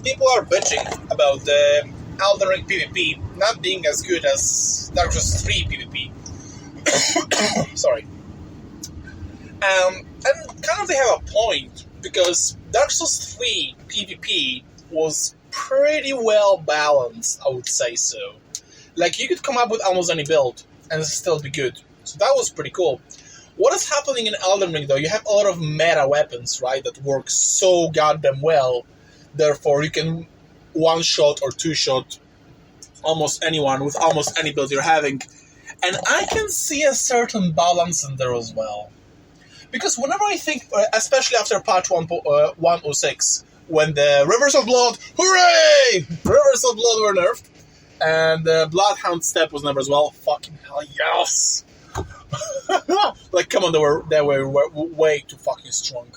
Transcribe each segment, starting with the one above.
people are bitching about the Elden Ring PvP not being as good as Dark Souls 3 PvP. Sorry. And kind of they have a point, because Dark Souls 3 PvP was pretty well balanced, I would say so. Like, you could come up with almost any build and still be good. So that was pretty cool. What is happening in Elden Ring, though, you have a lot of meta weapons, right, that work so goddamn well. Therefore, you can one-shot or two-shot almost anyone with almost any build you're having. And I can see a certain balance in there as well. Because whenever I think, especially after patch 106, when the Rivers of Blood, hooray! Rivers of Blood were nerfed, and the Bloodhound Step was nerfed as well. Fucking hell, yes! Like, come on, they were way too fucking strong.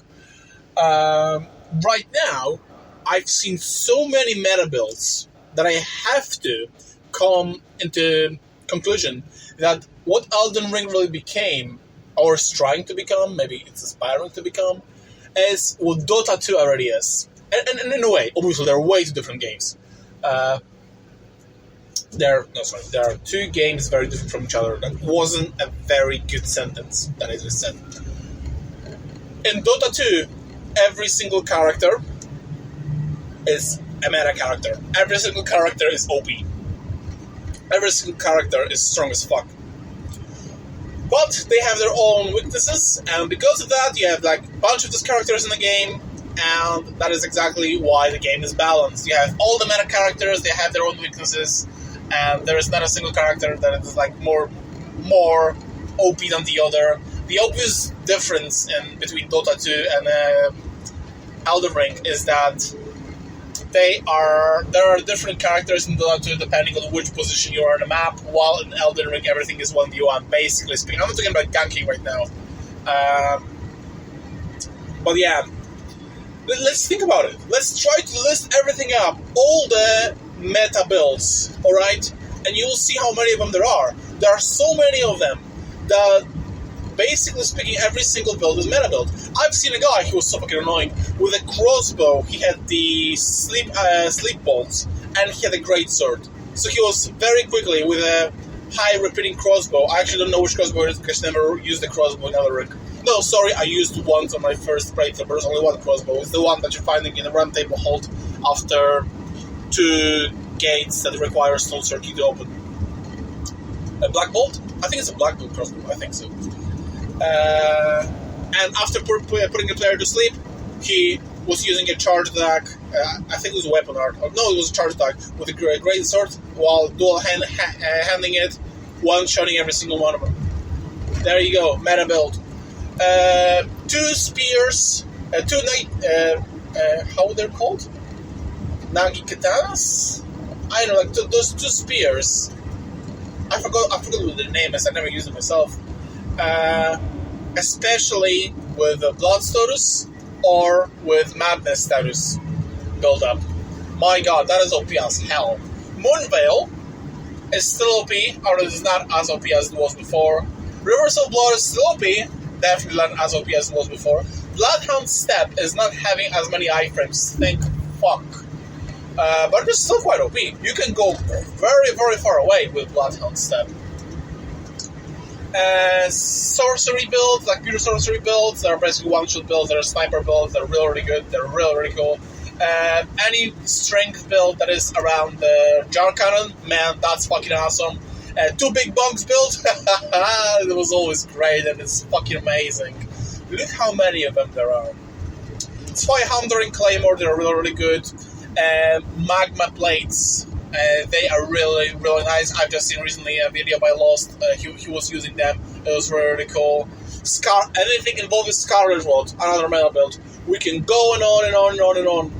Right now, I've seen so many meta builds that I have to come into conclusion that what Elden Ring really became, or is trying to become, maybe it's aspiring to become, is what Dota 2 already is. And in a way, obviously, they're way two different games. There are two games very different from each other. That wasn't a very good sentence that I just said. In Dota 2, every single character is a meta character. Every single character is OP. Every single character is strong as fuck. But they have their own weaknesses, and because of that, you have like a bunch of these characters in the game, and that is exactly why the game is balanced. You have all the meta characters, they have their own weaknesses, and there is not a single character that is like more OP than the other. The obvious difference between Dota 2 and Elden Ring is that there are different characters in Dota 2 depending on which position you are on the map, while in Elden Ring everything is 1v1, basically speaking. I'm not talking about ganking right now. But yeah, let's think about it. Let's try to list everything up, all the meta builds, alright? And you will see how many of them there are. There are so many of them that, basically speaking, every single build is meta build. I've seen a guy, he was so fucking annoying, with a crossbow. He had the sleep bolts, and he had a great sword. So he was very quickly with a high repeating crossbow. I actually don't know which crossbow it is because I never used the crossbow in Elden Ring. No, sorry, I used once on my first playthrough, but there's only one crossbow. It's the one that you're finding in the round table hold after 2 gates that require stone circuit to open. A black bolt? I think it's a black bolt crossbow, I think so. And after putting the player to sleep, he was using a charge attack. I think it was a weapon art. No, it was a charge attack with a great sword, while handing it, one-shotting every single one of them. There you go, meta build. 2 spears, 2 how they're called? Nagi katanas? I don't know, like those 2 spears. I forgot what the name is. I never used it myself. Especially with the blood status or with madness status build up. My god, that is OP as hell. Moonveil is still OP, or it is not as OP as it was before. Rivers of Blood is still OP, definitely not as OP as it was before. Bloodhound Step is not having as many iframes, thank fuck. But it's still quite OP. You can go very, very far away with Bloodhound Step. Sorcery builds, like pure sorcery builds, they're basically one-shot builds, they're sniper builds, they're really, really good, they're really, really cool. Any strength build that is around the jar cannon, man, that's fucking awesome. 2 big bunks build, it was always great and it's fucking amazing. Look how many of them there are. Spy Hunter and Claymore, they're really, really good. Magma plates, they are really, really nice. I've just seen recently a video by Lost. He was using them. It was really, really cool. Anything involving Scarlet Rod, another meta build. We can go on and on and on and on.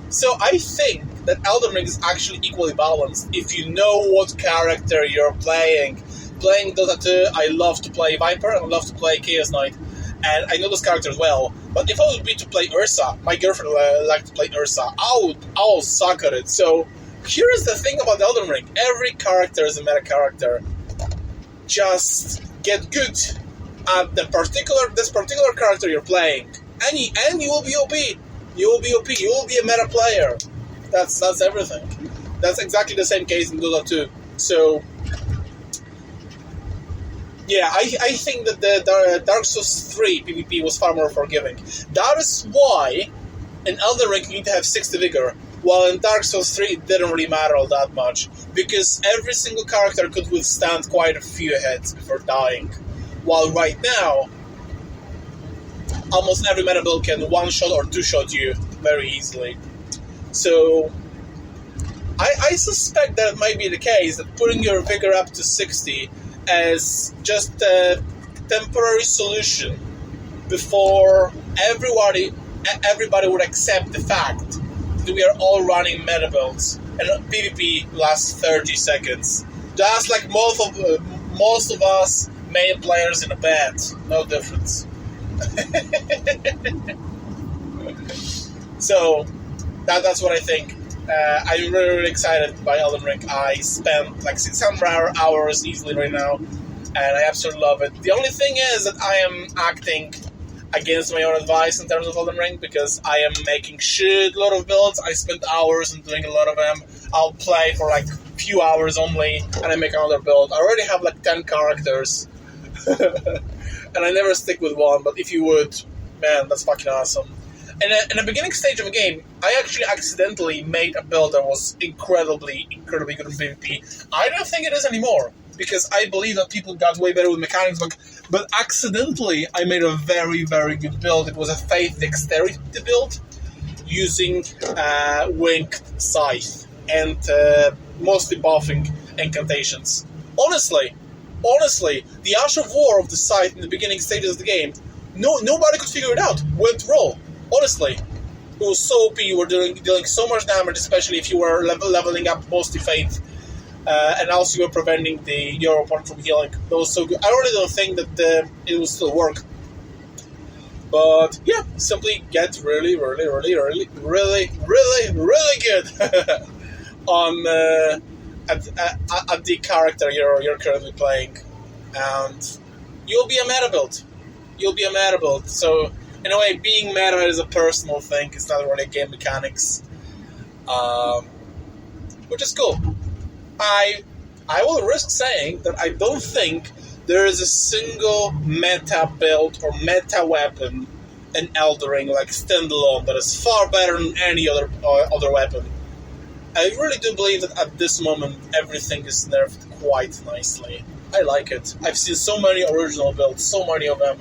So I think that Elden Ring is actually equally balanced if you know what character you're playing. Playing Dota 2, I love to play Viper and I love to play Chaos Knight. And I know those characters well, but if I would be to play Ursa, my girlfriend liked to play Ursa, I'll suck at it. So here is the thing about Elden Ring: every character is a meta character. Just get good at this particular character you're playing, and you will be OP. You will be OP. You will be a meta player. That's everything. That's exactly the same case in Dota 2. So, yeah, I think that the Dark Souls 3 PvP was far more forgiving. That is why in Elden Ring you need to have 60 vigor, while in Dark Souls 3 it didn't really matter all that much, because every single character could withstand quite a few hits before dying. While right now, almost every meta build can one-shot or two-shot you very easily. So, I suspect that it might be the case that putting your vigor up to 60 as just a temporary solution before everybody would accept the fact that we are all running meta builds and PvP lasts 30 seconds. Just like most of us main players in a band, no difference. So that's what I think. I'm really, really excited by Elden Ring. I spent like 600 hours easily right now, and I absolutely love it. The only thing is that I am acting against my own advice in terms of Elden Ring, because I am making shitload of builds. I spent hours in doing a lot of them. I'll play for like a few hours only, and I make another build. I already have like 10 characters, and I never stick with one, but if you would, man, that's fucking awesome. And in the beginning stage of a game, I actually accidentally made a build that was incredibly good in PvP. I don't think it is anymore, because I believe that people got way better with mechanics, but accidentally I made a very, very good build. It was a Faith Dexterity build using Winged Scythe and mostly buffing incantations. Honestly, the Ash of War of the Scythe in the beginning stages of the game, nobody could figure it out. Went roll. Honestly, it was so OP. You were dealing so much damage, especially if you were leveling up mostly Faith. And also you were preventing your opponent from healing. That was so good. I really don't think that it will still work. But yeah, simply get really, really, really, really, really, really, really good on at the character you're currently playing, and you'll be a meta build. So in a way, being meta is a personal thing. It's not really game mechanics, which is cool. I will risk saying that I don't think there is a single meta build or meta weapon in Elden Ring, like standalone, that is far better than any other weapon. I really do believe that at this moment everything is nerfed quite nicely. I like it. I've seen so many original builds, so many of them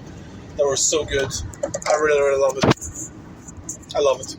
that were so good. I really, really love it. I love it.